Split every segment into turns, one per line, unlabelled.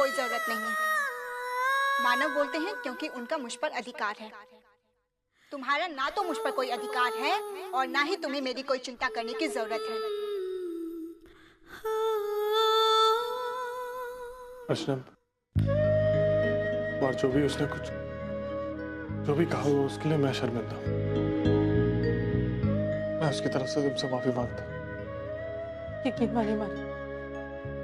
कोई जरूरत नहीं है। मानव बोलते हैं क्योंकि उनका मुझ पर अधिकार है। तुम्हारा ना तो मुझ पर कोई अधिकार है और ना ही तुम्हें मेरी कोई चिंता करने की जरूरत है।
अर्चना, और जो भी उसने जो भी कहा वो उसके लिए मैं शर्मिंदा हूं। मैं उसकी तरफ से तुमसे माफी मांगता।
यकीन माने माने,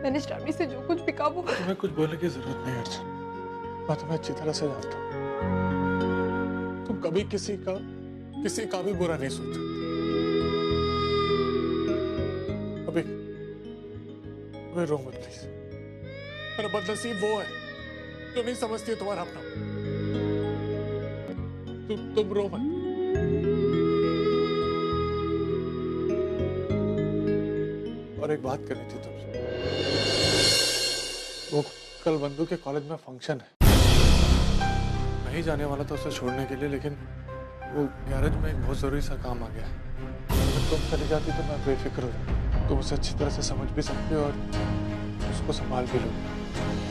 मैंने श्रावणी से जो कुछ भी कहा वो
तुम्हें कुछ बोलने की जरूरत नहीं अर्चना, मैं तुम्हें अच्छी तरह से जानता हूँ। तुम कभी किसी का भी बुरा नहीं सोचा। अभी रो मत प्लीज। मेरा बदनसीब वो है जो नहीं समझती है तुम्हारा अपना। तुम रो मत। और एक बात करनी थी तुमसे। वो कल बंधु के कॉलेज में फंक्शन है। मैं ही जाने वाला था उसे छोड़ने के लिए, लेकिन वो गैरेज में एक बहुत जरूरी सा काम आ गया है। अगर तुम चली जाती तो मैं बेफिक्र हो जाती। तुम उसे अच्छी तरह से समझ भी सकते हो और उसको संभाल भी लोगे।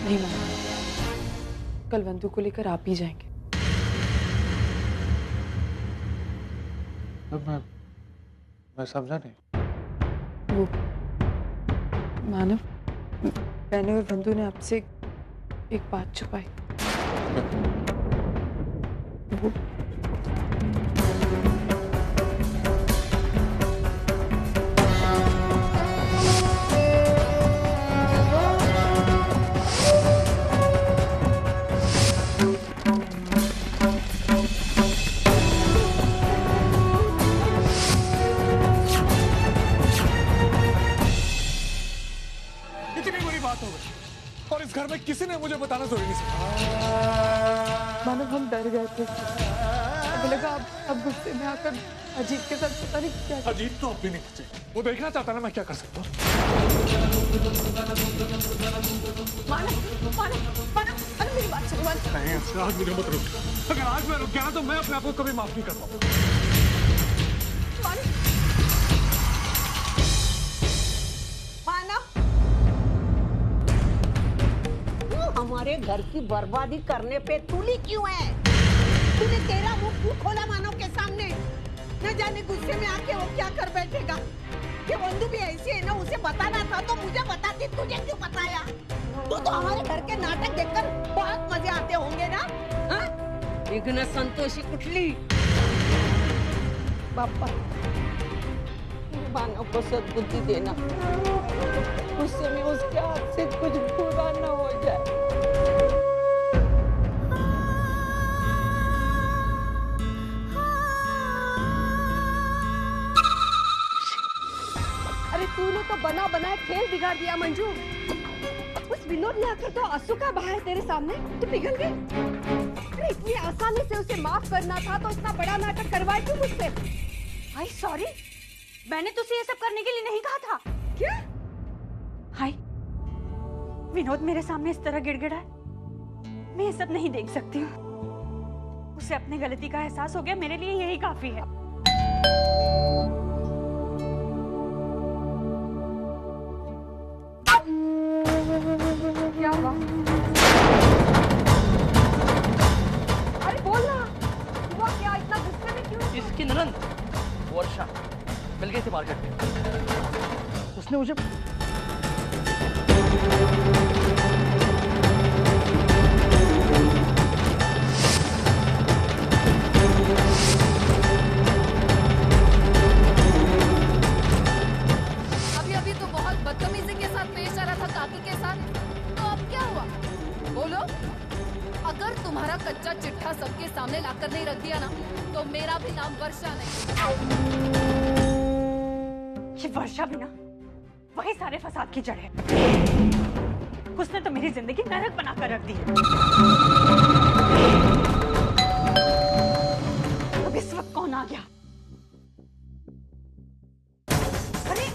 नहीं मामा, कल बंधु को लेकर आप ही जाएंगे।
तो मैं समझा नहीं।
वो मानव, मैंने और बंधु ने आपसे एक बात छुपाई। वो
और इस घर में किसी ने मुझे बताना जरूरी नहीं समझा।
मानव, हम डर गए थे। हमें लगा अब गुस्से में आकर अजीत के साथ पता नहीं क्या।
अजीत तो अब भी नहीं बचे। वो देखना चाहता ना मैं क्या कर सकता हूँ।
मानव, मानव, मानव, अरे मेरी बात सुनो।
नहीं, आज मुझे मत रोक। अगर आज मैं रुक गया तो मैं अपने आप को कभी माफ नहीं कर पाऊंगा।
हमारे घर की बर्बादी करने पे तुली क्यों है? तूने तेरा मुंह क्यों खोला मानव के सामने? न जाने गुस्से में आके वो क्या कर बैठेगा। ये बंधु भी ऐसी है ना, उसे बताना था तो मुझे बताती, तुझे क्यों बताया? तू तो हमारे घर के नाटक देखकर बहुत मजे आते होंगे ना? हाँ? विघ्न संतोषी कुठली? बापा, मानव को सद्बुद्धि देना, गुस्से में उसके हाथ से कुछ बुरा न हो जाए।
अरे तूने तो बना बनाए खेल बिगाड़ दिया मंजू। उस विनोद ने आकर तो आंसू का बहाया तेरे सामने, तू पिघल गई। अरे इतनी आसानी से उसे माफ करना था तो इतना बड़ा नाटक करवाए क्यों मुझसे?
आई सॉरी, मैंने तुझसे ये सब करने के लिए नहीं कहा था।
क्या?
हाय, विनोद मेरे सामने इस तरह गिड़गिड़ा है, मैं ये सब नहीं देख सकती हूँ। उसे अपनी गलती का एहसास हो गया, मेरे लिए यही काफी है।
क्या हुआ? अरे बोल ना, हुआ क्या? इतना गुस्से में क्यों?
इसकी ननद वर्षा मिल गई थी मार्केट में। उसने मुझे
अभी तो बहुत बदतमीजी के साथ पेश आ रहा था काकी के साथ, तो अब क्या हुआ? बोलो। अगर तुम्हारा कच्चा चिट्ठा सबके सामने लाकर नहीं रख दिया ना, तो मेरा भी नाम वर्षा नहीं।
ये वर्षा भी ना वही सारे फसाद की जड़ है। उसने तो मेरी जिंदगी नरक बनाकर रख दी है। अब इस वक्त कौन आ गया? अरे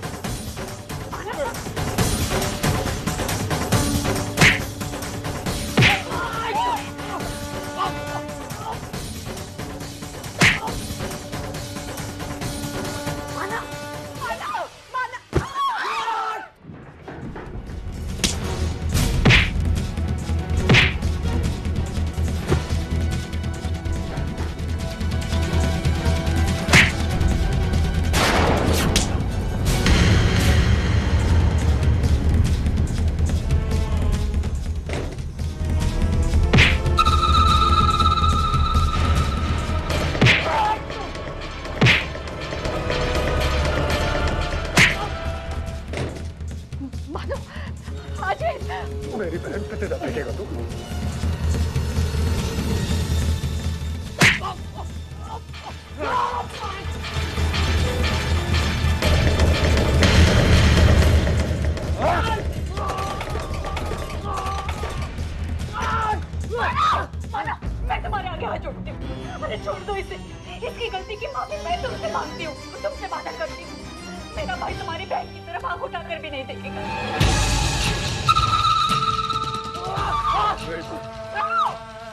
मेरी बहन पे तेरा फेंकेगा तू?
मैं तुम्हारे आगे हाथ जोड़ती हूँ। अरे छोड़ दो इसे। इसकी गलती की माफी मैं तुमसे मांगती हूँ, तुमसे वादा करती हूँ। मेरा भाई तुम्हारी बहन की तरफ आंख उठाकर भी नहीं देखेगा।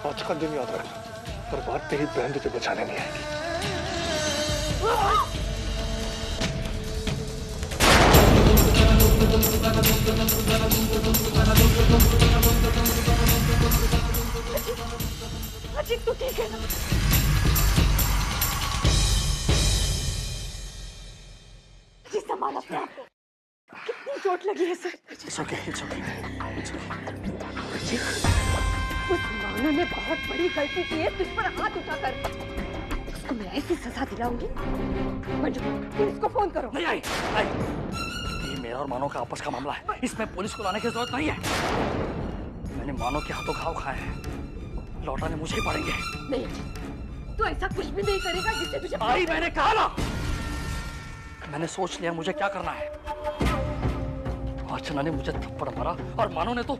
आज का दिन याद रखना, पर बात तेरी बहन तुझे बचाने नहीं आएगी।
अजीत, तू ठीक है ना? जी संभाल अपने आप को। कितनी चोट लगी है sir?
It's okay, it's okay, it's okay.
उस मानो ने बहुत बड़ी गलती की है तुझ पर हाथ उठाकर। उसको मैं ऐसी सजा दिलाऊंगी। मंजू, पुलिस को फोन करो।
नहीं आई, ये मेरा और मानो का आपस का मामला है। इसमें पुलिस को लाने की जरूरत नहीं है। मैंने मानो के हाथों घाव खाए हैं, लौटाने मुझे ही पड़ेंगे।
नहीं, तू ऐसा कुछ भी नहीं करेगा जिससे तुझे।
आई, मैंने कहा ना, मैंने सोच लिया मुझे क्या करना है। अर्चना ने मुझे थप्पड़ मारा और मानो ने तो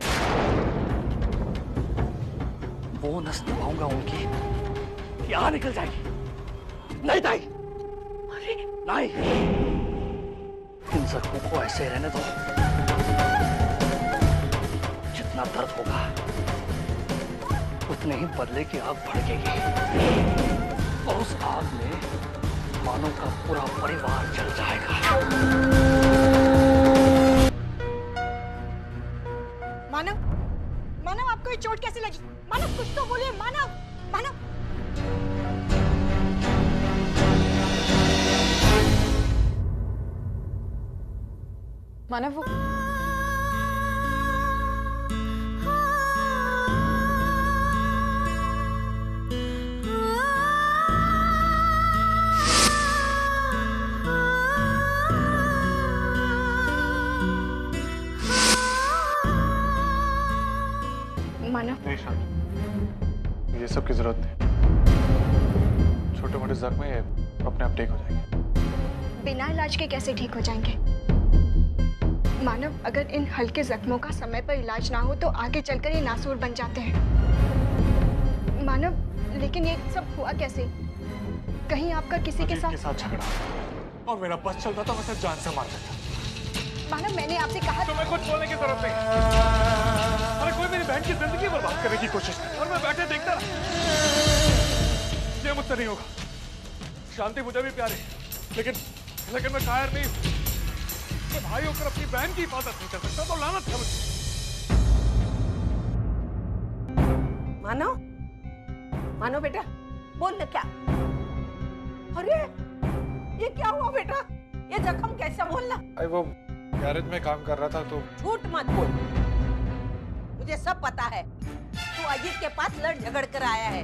वो नस दबाऊंगा उनकी, यहाँ निकल जाएगी। नहीं ताई, अरे नहीं, इन जख्मों को ऐसे रहने दो। जितना दर्द होगा उतने ही बदले की आग भड़केगी और उस आग में मानो का पूरा परिवार जल जाएगा।
मानव, मानव आपको ये चोट कैसे लगी? मानव कुछ तो बोलिए। मानव, मानव। मानव, वो
नहीं शांत, ये सब की जरूरत नहीं। छोटे मोटे जख्म ये अपने आप ठीक हो जाएंगे।
बिना इलाज के कैसे ठीक हो जाएंगे? मानव, अगर इन हल्के जख्मों का समय पर इलाज ना हो तो आगे चलकर ये नासूर बन जाते हैं। मानव, लेकिन ये सब हुआ कैसे? कहीं आपका किसी के साथ
झगड़ा और मेरा बस चलता था, मैं जान से मार देता।
मानव, मैंने आपसे कहा
तुम्हें कुछ बोलने की जरूरत नहीं। अरे कोई मेरी बहन की जिंदगी बर्बाद करने की कोशिश करे और मैं बैठे देखता रहा। ये मुझसे नहीं होगा। शांति मुझे भी प्यारी, लेकिन मैं कायर नहीं हूँ। मैं भाई होकर अपनी बहन की हिफाजत नहीं कर सकता, तो लानत है मुझे।
मानो, मानो बेटा, बोल ना क्या? अरे ये क्या हुआ बेटा? ये जख्म कैसा? बोलना।
अरे वो गैरेज में काम कर रहा था तो।
झूठ मत बोल, मुझे सब पता है। तू अजीत के पास लड़ झगड़ कर आया है।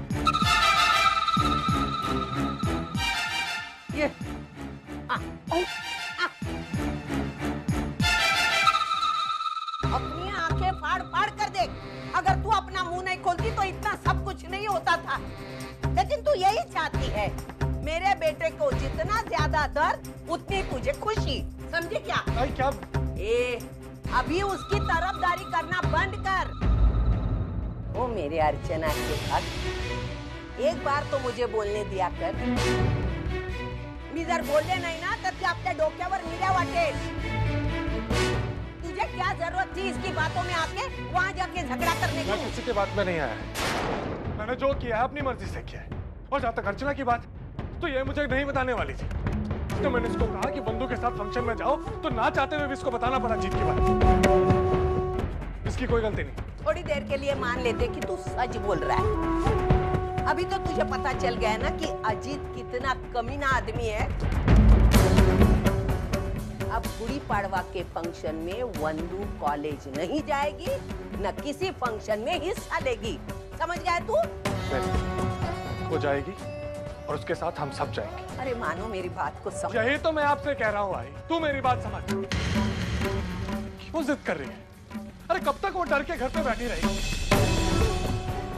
ये अपनी आंखें फाड़ फाड़ कर देख। अगर तू अपना मुंह नहीं खोलती तो इतना सब कुछ नहीं होता था। लेकिन तू यही चाहती है, मेरे बेटे को जितना ज्यादा दर्द उतनी तुझे खुशी। समझे क्या?
क्या?
अभी उसकी तरफदारी करना बंद कर। ओ मेरे अर्चना के हक, एक बार तो मुझे बोलने दिया कर। मी जर बोलले नाही ना तर ते आपल्या डोक्यावर मिऱ्या वाटेल। तुझे क्या जरूरत थी इसकी बातों में आके वहाँ जाके झगड़ा करने की?
मैं किसी की बात में नहीं आया है। मैंने जो किया है अपनी मर्जी से किया है। और जहाँ तक अर्चना की बात, तो ये मुझे नहीं बताने वाली थी। तो मैंने इसको कहा कि बंधु के साथ फंक्शन में जाओ, तो ना चाहते हुए भी इसको बताना पड़ा जीत की बात। इसकी कोई गलती नहीं।
थोड़ी देर के लिए मान लेते कि तू सच बोल रहा है। अभी तो तुझे पता चल गया ना कि अजीत कितना कमीना आदमी है। अब गुड़ी पाड़वा के फंक्शन में वंदू कॉलेज नहीं जाएगी, न किसी फंक्शन में हिस्सा लेगी। समझ गया तू?
वो जाएगी और उसके साथ हम सब जाएंगे।
अरे मानो मेरी बात को समझ।
यही तो मैं आपसे कह रहा हूँ आई, तू मेरी बात समझ। क्यों जिद कर रही है? अरे कब तक वो डर के घर पे बैठी रहेगी?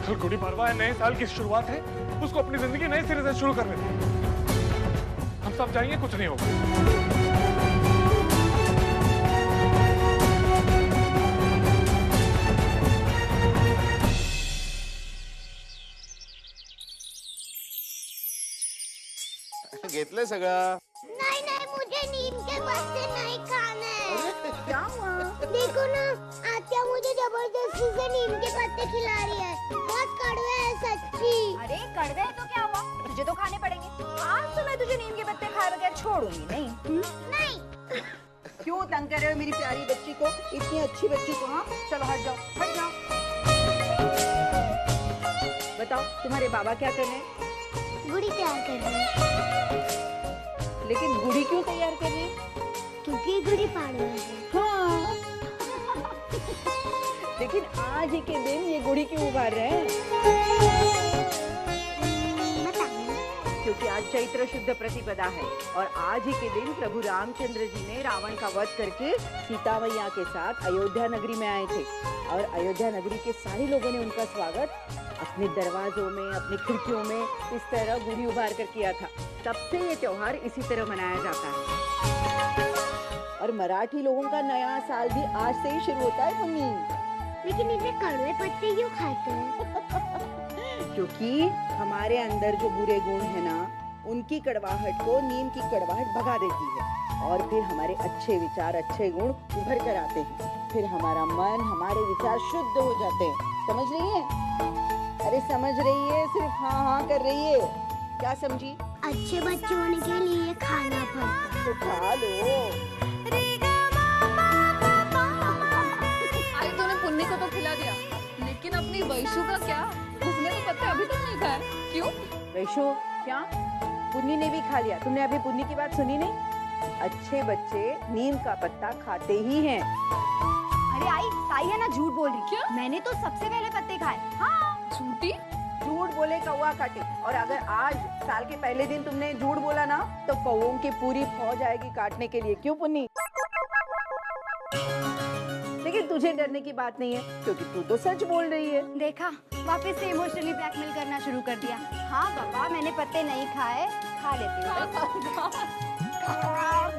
कल गुड़ी पड़वा है, नए साल की शुरुआत है, उसको अपनी जिंदगी नए सिरे से शुरू करने दे। हम सब जाएंगे, कुछ नहीं होगा।
घेतलंय सगळं?
नहीं नहीं, मुझे नीम के पत्ते नहीं खाने।
क्या हुआ?
देखो ना, आत्या मुझे जबरदस्ती से नीम के पत्ते खिला रही है। बहुत कड़वे हैं सच्ची।
अरे कड़वे हैं तो क्या हुआ, तुझे तो खाने पड़ेंगे। आज तो मैं तुझे नीम के पत्ते खाए बगैर छोड़ूंगी नहीं।
नहीं।
क्यों तंग कर रहे हो मेरी प्यारी बच्ची को, इतनी अच्छी बच्ची को? हाँ चलो हट जाओ, हट जाओ। बताओ तुम्हारे बाबा क्या कर रहे हैं?
गुड़ी तैयार कर रही है।
लेकिन गुड़ी क्यों तैयार कर रहे हैं?
क्योंकि गुड़ी पाड़वा है।
हाँ। लेकिन आज ही के दिन ये गुड़ी क्यों उभार रहे हैं? क्योंकि आज चैत्र शुद्ध प्रतिपदा है और आज ही के दिन प्रभु रामचंद्र जी ने रावण का वध करके सीता मैया के साथ अयोध्या नगरी में आए थे और अयोध्या नगरी के सारे लोगों ने उनका स्वागत अपने दरवाजों में, अपनी खिड़कियों में इस तरह गुड़ी उभार कर किया था। तब से ये त्योहार इसी तरह मनाया जाता है। और मराठी लोगों का नया साल भी आज से ही शुरू होता है मम्मी।
लेकिन इतने कड़वे पत्ते क्यों खाते हैं?
क्योंकि हमारे अंदर जो बुरे गुण है ना, उनकी कड़वाहट को नीम की कड़वाहट भगा देती है और फिर हमारे अच्छे विचार, अच्छे गुण उभर कर आते हैं। फिर हमारा मन, हमारे विचार शुद्ध हो जाते हैं। समझ रही है? अरे समझ रही है, सिर्फ हाँ हाँ कर रही है। क्या समझी?
अच्छे बच्चे होने के लिए खाना पड़ता।
तो खा लो।
आई तूने पुन्नी को तो खिला दिया, लेकिन अपनी वैशु का क्या? उसने तो पत्ते अभी तक नहीं खाए। क्यों?
वैशु क्या? पुन्नी ने भी खा लिया। तुमने अभी पुन्नी की बात सुनी नहीं? अच्छे बच्चे नीम का पत्ता खाते ही हैं।
अरे आई, ताई है ना झूठ बोल रही।
क्या?
मैंने तो सबसे पहले पत्ते खाए। हाँ
झूठी?
झूठ बोले कौवा काटे। और अगर आज साल के पहले दिन तुमने झूठ बोला ना, तो कौवों की पूरी फौज आएगी काटने के लिए। क्यों पुन्नी? लेकिन तुझे डरने की बात नहीं है, क्योंकि तू तो सच बोल रही है।
देखा, वापस से इमोशनली ब्लैकमेल करना शुरू कर दिया। हाँ पापा, मैंने पत्ते नहीं खाए, खा लेती हूँ।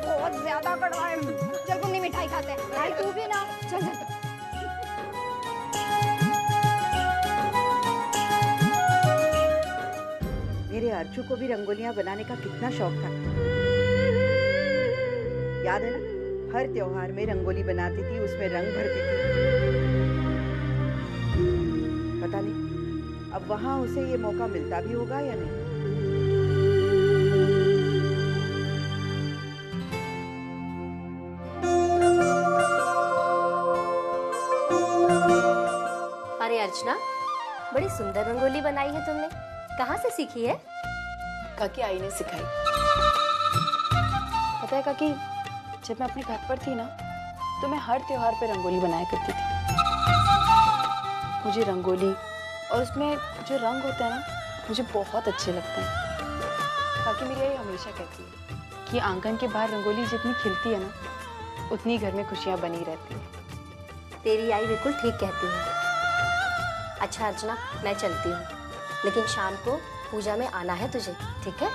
बहुत ज्यादा कड़वा है। चल पुन्नी मिठाई खाते हैं। भाई तू भी ना, चल चल।
मेरे अर्चू को भी रंगोलियां बनाने का कितना शौक था। याद है ना, हर त्योहार में रंगोली बनाती थी, उसमें रंग भरती थी। पता नहीं अब वहां उसे ये मौका मिलता भी होगा या नहीं।
अरे अर्चना, बड़ी सुंदर रंगोली बनाई है तुमने। कहाँ से सीखी है?
काकी आई ने सिखाई। पता है काकी, जब मैं अपने घर पर थी ना, तो मैं हर त्योहार पे रंगोली बनाया करती थी। मुझे रंगोली और उसमें जो रंग होता है ना, मुझे बहुत अच्छे लगते हैं। काकी मेरी आई हमेशा कहती है कि आंगन के बाहर रंगोली जितनी खिलती है ना, उतनी घर में खुशियाँ बनी रहती हैं।
तेरी आई बिल्कुल ठीक कहती है। अच्छा अर्चना, मैं चलती हूँ, लेकिन शाम को पूजा में आना है तुझे, ठीक है?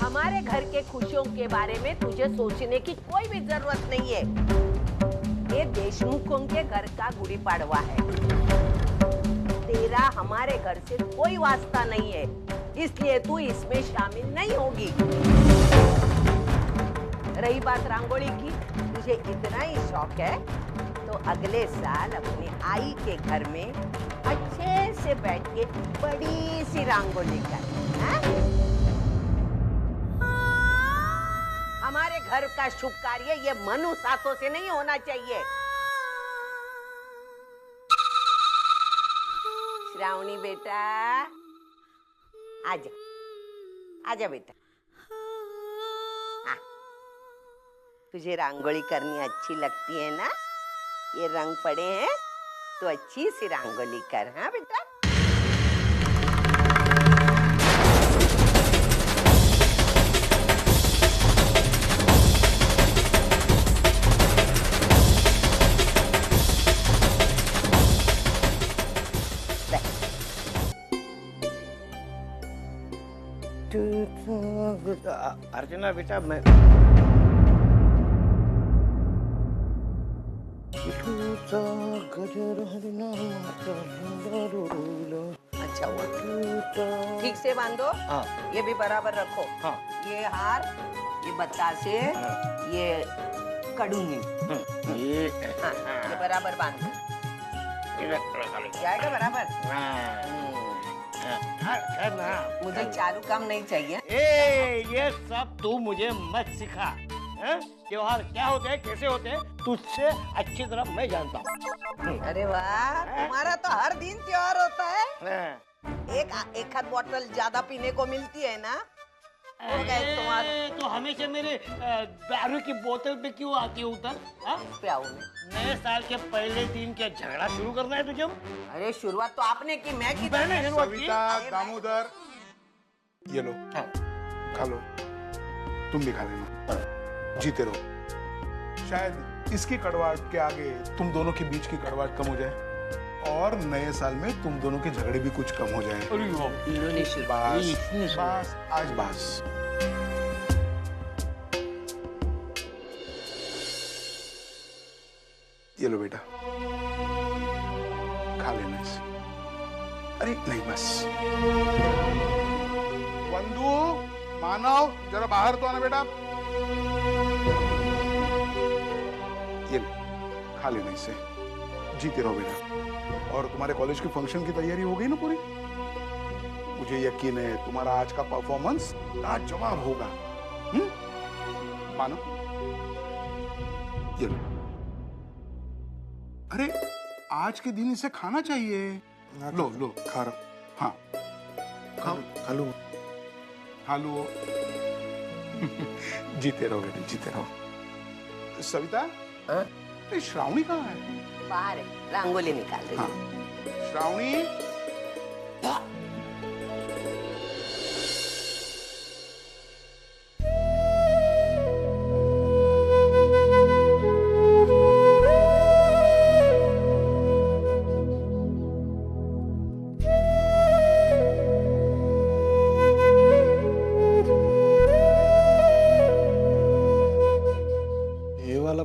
हमारे घर के खुशियों के बारे में तुझे सोचने की कोई भी जरूरत नहीं है। ये देशमुखों के घर का गुड़ी पाड़वा है। तेरा हमारे घर से कोई वास्ता नहीं है, इसलिए तू इसमें शामिल नहीं होगी। रही बात रंगोली की, तुझे इतना ही शौक है तो अगले साल अपनी आई के घर में अच्छे से बैठ के बड़ी सी रंगोली कर। हाँ? हमारे घर का शुभ कार्य ये मनु सासों से नहीं होना चाहिए। श्रावणी बेटा, आजा आजा बेटा। तुझे रंगोली करनी अच्छी लगती है ना? ये रंग पड़े हैं तो अच्छी सी रंगोली कर। हाँ बेटा।
अर्चना बेटा, मैं
अच्छा हुआ, ठीक से बांधो।
हाँ।
ये भी बराबर रखो।
हाँ।
ये हार, ये बतासे, ये कड़ूनी,
ये
ये बराबर बांधो। जाएगा बराबर? मुझे चालू काम नहीं चाहिए।
ये सब तू मुझे मत सिखा। त्योहार क्या होते हैं, कैसे होते हैं, तुझसे अच्छी तरह मैं जानता हूँ।
अरे वाह, तुम्हारा तो हर दिन त्योहार होता है। एक आध बोतल ज्यादा पीने को मिलती है ना?
तो हमेशा मेरे दारू की बोतल पे क्यों आती है उतर? नए साल के पहले दिन क्या झगड़ा शुरू करना है तुझे?
अरे शुरुआत तो आपने की, मैं की।
सविता, दामोदर, ये लो, खा लो। तुम भी खा लेना, जीते रहो। शायद इसकी कड़वाहट के आगे तुम दोनों के बीच की कड़वाहट कम हो जाए और नए साल में तुम दोनों के झगड़े भी कुछ कम हो जाए। बस आज बस। ये लो बेटा, खा लेना इसे। अरे नहीं बस। वंदू, मानव, जरा बाहर तो आना बेटा। ये खा लेना इसे, जीते रहो बेटा। और तुम्हारे कॉलेज के फंक्शन की तैयारी हो गई ना पूरी? मुझे यकीन है तुम्हारा आज का परफॉर्मेंस लाजवाब होगा। मानो, ये लो। अरे आज के दिन इसे खाना चाहिए। लो लो, खा रहा। हाँ खाओ, खा लो, खा लो। जीते रहो बेटे, जीते रहो। सविता, श्रावणी कहाँ है?
बाहर है, रंगोली निकाल रही है।
हाँ। श्रावणी,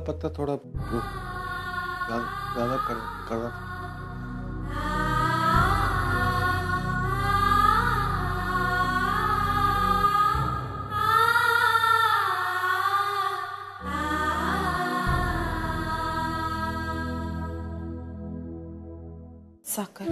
पत्ता थोड़ा ज्यादा कर
साकर